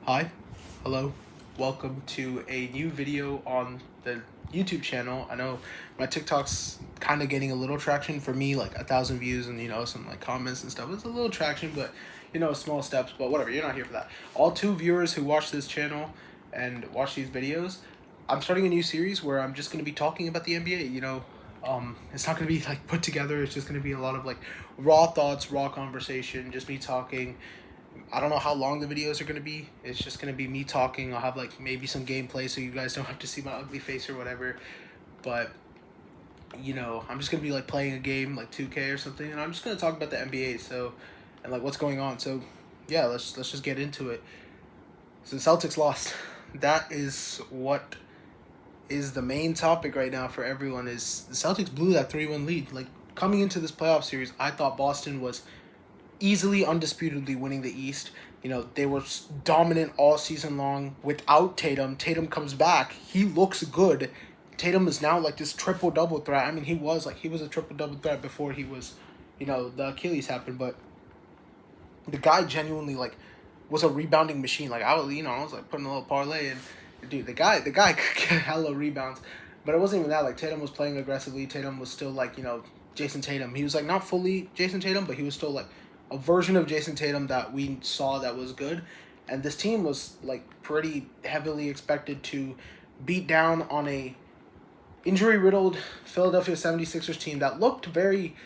Hi, hello, welcome to a new video on the YouTube channel. I know my TikTok's kind of getting a little traction for me, like 1,000 views and some like comments and stuff. It's a little traction, but small steps. But whatever, you're not here for that. All two viewers who watch this channel and watch these videos, I'm starting a new series where I'm just gonna be talking about the NBA. It's not gonna be like put together. It's just gonna be a lot of like raw thoughts, raw conversation, just me talking. I don't know how long the videos are going to be. It's just going to be me talking. I'll have like maybe some gameplay so you guys don't have to see my ugly face or whatever. But, I'm just going to be like playing a game like 2K or something, and I'm just going to talk about the NBA and like what's going on. So, yeah, let's just get into it. So the Celtics lost. That is what is the main topic right now for everyone is the Celtics blew that 3-1 lead. Like coming into this playoff series, I thought Boston was easily, undisputedly winning the East. They were dominant all season long without Tatum. Tatum comes back. He looks good. Tatum is now like this triple-double threat. I mean, he was a triple-double threat before he was, the Achilles happened. But the guy genuinely, like, was a rebounding machine. Like, I was like putting a little parlay in. Dude, the guy could get hella rebounds. But it wasn't even that. Like, Tatum was playing aggressively. Tatum was still, like, Jason Tatum. He was, like, not fully Jason Tatum, but he was still, like, a version of Jason Tatum that we saw that was good. And this team was, like, pretty heavily expected to beat down on a injury-riddled Philadelphia 76ers team that looked very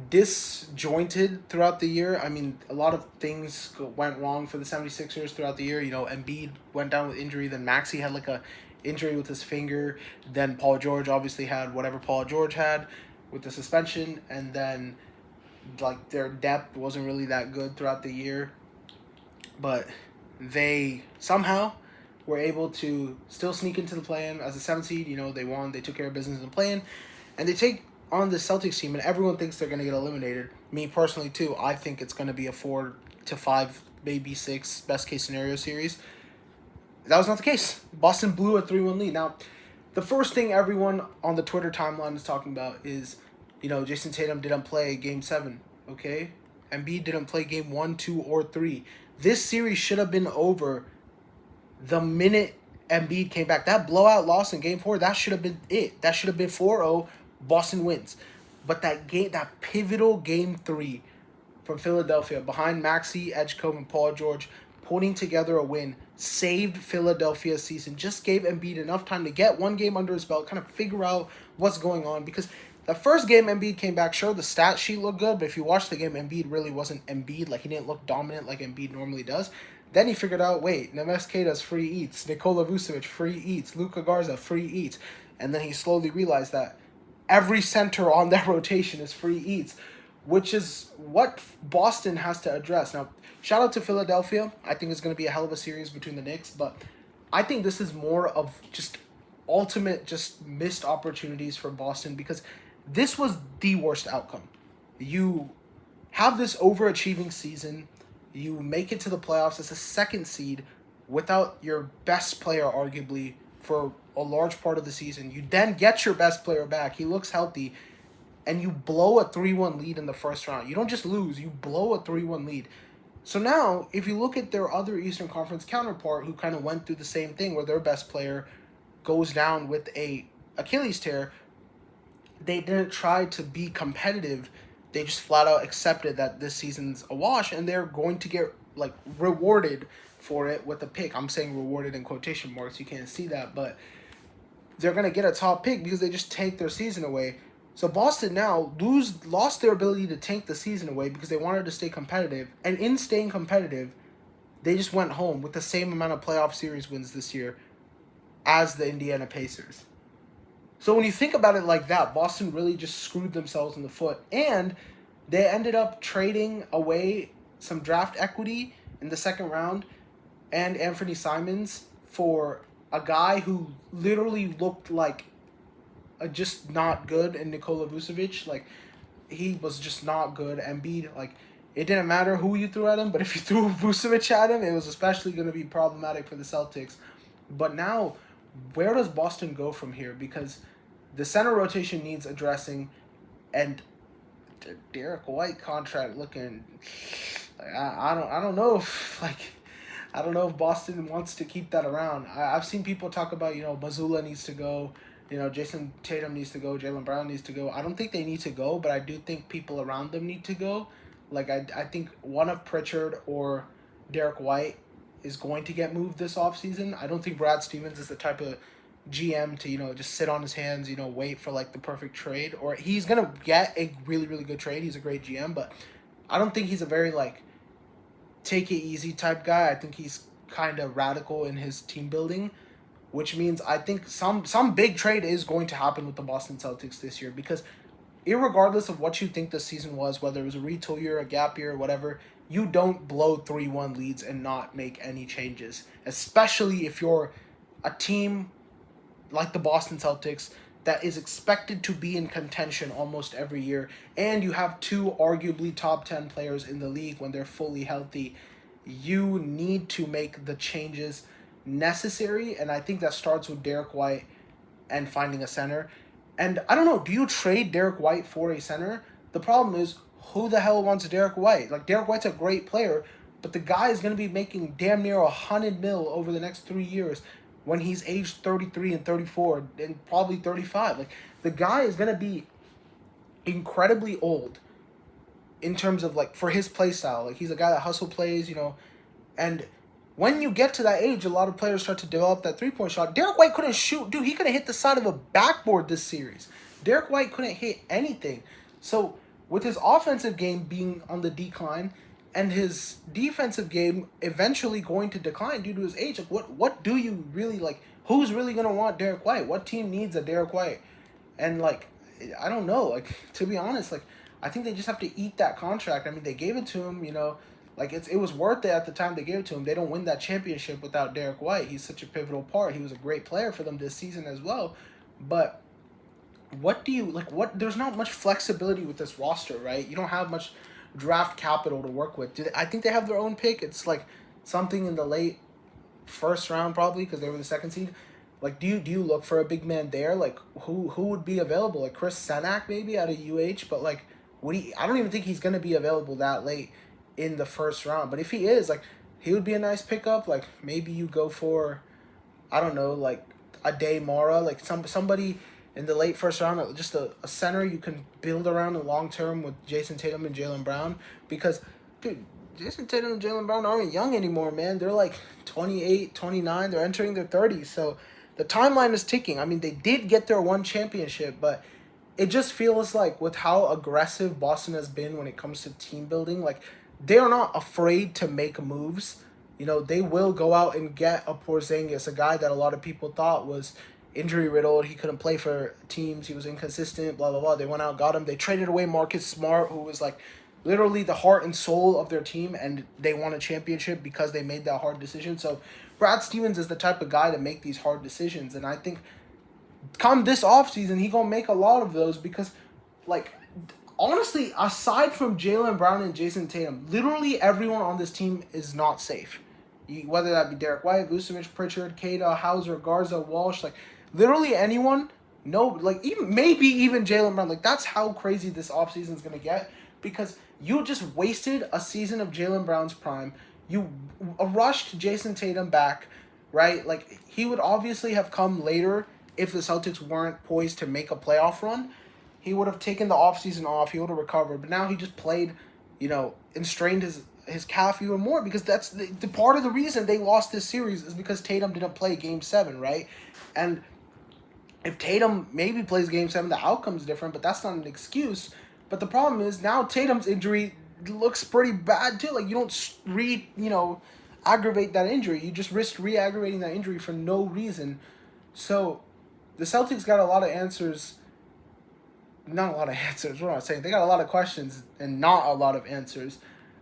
disjointed throughout the year. I mean, a lot of things went wrong for the 76ers throughout the year. Embiid went down with injury, then Maxey had like a injury with his finger, then Paul George obviously had whatever Paul George had with the suspension, and then like their depth wasn't really that good throughout the year. But they somehow were able to still sneak into the play-in as a 7 seed. They won, they took care of business in the play-in, and they take on the Celtics team, and everyone thinks they're going to get eliminated. Me personally, too, I think it's going to be a 4-5, maybe 6 best-case scenario series. That was not the case. Boston blew a 3-1 lead. Now, the first thing everyone on the Twitter timeline is talking about is, Jason Tatum didn't play Game 7, okay? Embiid didn't play Game 1, 2, or 3. This series should have been over the minute Embiid came back. That blowout loss in Game 4, that should have been it. That should have been 4-0. Boston wins. But that pivotal Game 3 from Philadelphia, behind Maxey, Edgecombe, and Paul George, putting together a win, saved Philadelphia's season, just gave Embiid enough time to get one game under his belt, kind of figure out what's going on. Because the first game Embiid came back, sure, the stat sheet looked good, but if you watch the game, Embiid really wasn't Embiid. Like, he didn't look dominant like Embiid normally does. Then he figured out, wait, Nemes Keita's free eats, Nikola Vucevic free eats, Luka Garza free eats. And then he slowly realized that every center on their rotation is free eats, which is what Boston has to address. Now, shout out to Philadelphia. I think it's going to be a hell of a series between the Knicks, but I think this is more of just ultimate just missed opportunities for Boston because this was the worst outcome. You have this overachieving season. You make it to the playoffs as a 2nd seed without your best player, arguably, for a large part of the season. You then get your best player back. He looks healthy. And you blow a 3-1 lead in the first round. You don't just lose. You blow a 3-1 lead. So now, if you look at their other Eastern Conference counterpart who kind of went through the same thing where their best player goes down with a Achilles tear, they didn't try to be competitive. They just flat out accepted that this season's a wash and they're going to get like rewarded for it with a pick. I'm saying rewarded in quotation marks. You can't see that, but they're going to get a top pick because they just take their season away. So Boston now lost their ability to tank the season away because they wanted to stay competitive. And in staying competitive, they just went home with the same amount of playoff series wins this year as the Indiana Pacers. So when you think about it like that, Boston really just screwed themselves in the foot. And they ended up trading away some draft equity in the second round and Anthony Simons for a guy who literally looked like just not good in Nikola Vucevic. Like, he was just not good. Embiid, like, it didn't matter who you threw at him, but if you threw Vucevic at him, it was especially going to be problematic for the Celtics. But now, where does Boston go from here? Because the center rotation needs addressing, and the Derek White contract looking like I don't know if like I don't know if Boston wants to keep that around. I've seen people talk about, Mazzulla needs to go, Jason Tatum needs to go, Jaylen Brown needs to go. I don't think they need to go, but I do think people around them need to go. Like, I think one of Pritchard or Derek White is going to get moved this offseason. I don't think Brad Stevens is the type of GM to, just sit on his hands, wait for like the perfect trade. Or he's going to get a really, really good trade. He's a great GM, but I don't think he's a very like take it easy type guy. I think he's kind of radical in his team building, which means I think some big trade is going to happen with the Boston Celtics this year because irregardless of what you think the season was, whether it was a retool year, a gap year, or whatever, you don't blow 3-1 leads and not make any changes, especially if you're a team like the Boston Celtics that is expected to be in contention almost every year, and you have two arguably top 10 players in the league when they're fully healthy. You need to make the changes necessary, and I think that starts with Derek White and finding a center. And I don't know, do you trade Derek White for a center? The problem is, who the hell wants Derek White? Like, Derek White's a great player, but the guy is going to be making damn near $100 million over the next 3 years when he's aged 33 and 34 and probably 35. Like, the guy is going to be incredibly old in terms of, like, for his play style. Like, he's a guy that hustle plays, and when you get to that age, a lot of players start to develop that three-point shot. Derek White couldn't shoot. Dude, he could have hit the side of a backboard this series. Derek White couldn't hit anything. So, with his offensive game being on the decline and his defensive game eventually going to decline due to his age, like, what do you really, like, who's really going to want Derek White? What team needs a Derek White? And, like, I don't know. Like, to be honest, like, I think they just have to eat that contract. I mean, they gave it to him, like, it was worth it at the time they gave it to him. They don't win that championship without Derek White. He's such a pivotal part. He was a great player for them this season as well. But what do you, like, there's not much flexibility with this roster, right? You don't have much draft capital to work with. I think they have their own pick. It's, like, something in the late first round probably because they were the second seed. Like, do you look for a big man there? Like, who would be available? Like, Chris Senak maybe out of UH? But, like, I don't even think he's going to be available that late in the first round. But if he is, like, he would be a nice pickup. Like, maybe you go for, I don't know, like, a Day Mara, like somebody in the late first round, just a center you can build around in long term with Jason Tatum and Jaylen Brown. Because, dude, Jason Tatum and Jaylen Brown aren't young anymore, man. They're like 28, 29. They're entering their 30s. So the timeline is ticking. I mean, they did get their one championship, but it just feels like with how aggressive Boston has been when it comes to team building, like, they are not afraid to make moves. They will go out and get a Porzingis, a guy that a lot of people thought was injury riddled. He couldn't play for teams. He was inconsistent, blah, blah, blah. They went out, got him. They traded away Marcus Smart, who was like literally the heart and soul of their team, and they won a championship because they made that hard decision. So Brad Stevens is the type of guy to make these hard decisions, and I think come this offseason, he going to make a lot of those because, like, honestly, aside from Jaylen Brown and Jason Tatum, literally everyone on this team is not safe. Whether that be Derek White, Vucevic, Pritchard, Kata, Hauser, Garza, Walsh, like, literally anyone, no, like, maybe even Jaylen Brown. Like, that's how crazy this offseason is going to get because you just wasted a season of Jaylen Brown's prime. You rushed Jason Tatum back, right? Like, he would obviously have come later if the Celtics weren't poised to make a playoff run. He would have taken the offseason off. He would have recovered. But now he just played, and strained his calf even more because that's the part of the reason they lost this series is because Tatum didn't play Game 7, right? And if Tatum maybe plays Game 7, the outcome's different, but that's not an excuse. But the problem is now Tatum's injury looks pretty bad too. Like, you don't aggravate that injury. You just risk re-aggravating that injury for no reason. So the Celtics got a lot of answers. Not a lot of answers. What am I saying? They got a lot of questions and not a lot of answers.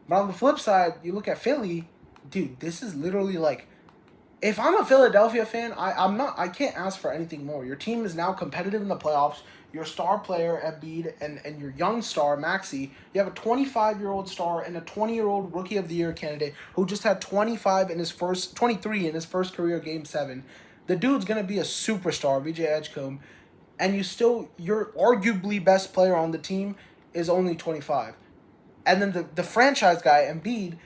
But on the flip side, you look at Philly, dude, this is literally like, if I'm a Philadelphia fan, I can't ask for anything more. Your team is now competitive in the playoffs. Your star player, Embiid, and your young star, Maxey, you have a 25-year-old star and a 20-year-old Rookie of the Year candidate who just had 23 in his first career Game 7. The dude's going to be a superstar, VJ Edgecombe. And your arguably best player on the team is only 25. And then the franchise guy, Embiid,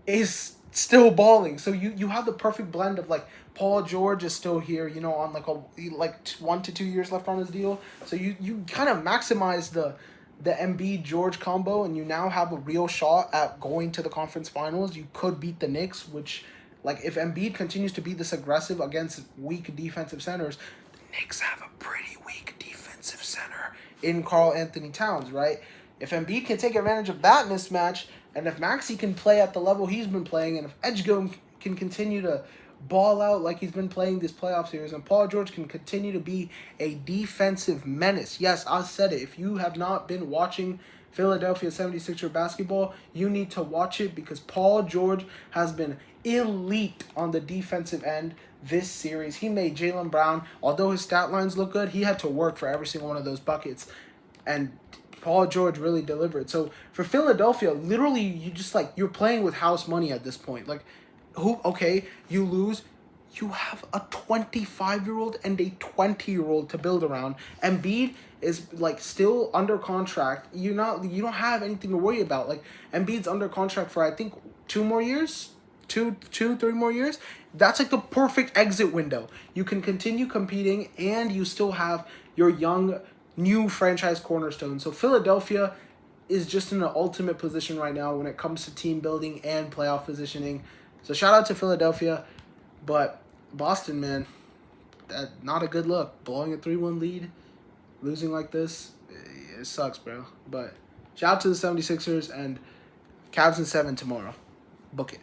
is still balling. So you have the perfect blend of like Paul George is still here, you know, on like 1 to 2 years left on his deal. So you kind of maximize the Embiid George combo, and you now have a real shot at going to the conference finals. You could beat the Knicks, which, like, if Embiid continues to be this aggressive against weak defensive centers, the Knicks have a pretty weak defensive center in Karl Anthony Towns, right? If Embiid can take advantage of that mismatch, and if Maxey can play at the level he's been playing, and if Edgecombe can continue to ball out like he's been playing this playoff series, and Paul George can continue to be a defensive menace. Yes, I said it. If you have not been watching Philadelphia 76er basketball, you need to watch it, because Paul George has been elite on the defensive end this series. He made Jaylen Brown, although his stat lines look good, he had to work for every single one of those buckets. And Paul George really delivered. So for Philadelphia, literally, you're playing with house money at this point. Like, okay, you lose. You have a 25-year-old and a 20-year-old to build around. Embiid is like still under contract. You don't have anything to worry about. Like, Embiid's under contract for, I think, 2 more years, 3 more years. That's like the perfect exit window. You can continue competing, and you still have your young new franchise cornerstone. So Philadelphia is just in an ultimate position right now when it comes to team building and playoff positioning. So shout out to Philadelphia, but Boston, man, not a good look. Blowing a 3-1 lead, losing like this, it sucks, bro. But shout out to the 76ers, and Cavs in 7 tomorrow. Book it.